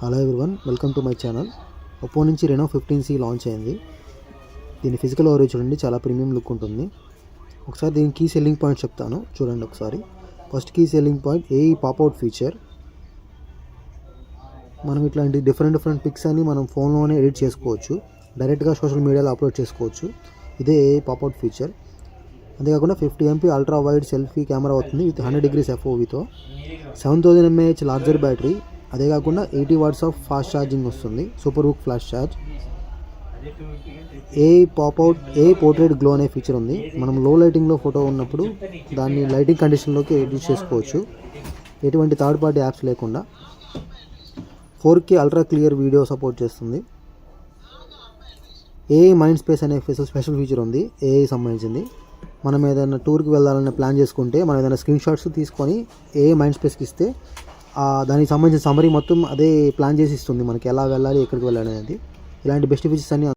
Hello everyone, welcome to my channel. Oppo నుంచి Renault 15C launch అయింది. దీని physical over చూడండి, చాలా ప్రీమియం లుక్ ఉంటుంది. ఒకసారి దీని కీ సెల్లింగ్ పాయింట్ చెప్తాను, చూడండి ఒకసారి. First key selling point AI pop out feature. మనం ఇట్లాంటి డిఫరెంట్ పిక్స్ అని మనం ఫోన్లోనే ఎడిట్ చేసుకోవచ్చు, డైరెక్ట్గా సోషల్ మీడియాలో అప్లోడ్ చేసుకోవచ్చు. ఇదే ఏఐ పాప్అవుట్ ఫీచర్. అంతేకాకుండా 50MP ultra wide selfie camera అవుతుంది విత్ 100° FOVతో. 7000 mAh larger battery. అదే కాకుండా 80 watts ఆఫ్ ఫాస్ట్ ఛార్జింగ్ వస్తుంది, సూపర్ బుక్ ఫ్లాష్ ఛార్జ్. ఏ పోర్ట్రేట్ గ్లో అనే ఫీచర్ ఉంది. మనం లో లైటింగ్లో ఫోటో ఉన్నప్పుడు దాన్ని లైటింగ్ కండిషన్లోకి ఎడిట్ చేసుకోవచ్చు, ఎటువంటి థర్డ్ పార్టీ యాప్స్ లేకుండా. 4K ultra clear video support చేస్తుంది. ఏఐ మైండ్ స్పేస్ అనే స్పెషల్ ఫీచర్ ఉంది, ఏఐ సంబంధించింది. మనం ఏదైనా టూర్కి వెళ్ళాలని ప్లాన్ చేసుకుంటే మనం ఏదైనా స్క్రీన్ షాట్స్ తీసుకొని ఏఐ మైండ్ స్పేస్కి ఇస్తే దానికి సంబంధించిన సమరీ మొత్తం అదే ప్లాన్ చేసి ఇస్తుంది, మనకి ఎలా వెళ్ళాలి, ఎక్కడికి వెళ్ళాలి అనేది. ఇలాంటి బెస్ట్ ఫీచర్స్ అన్ని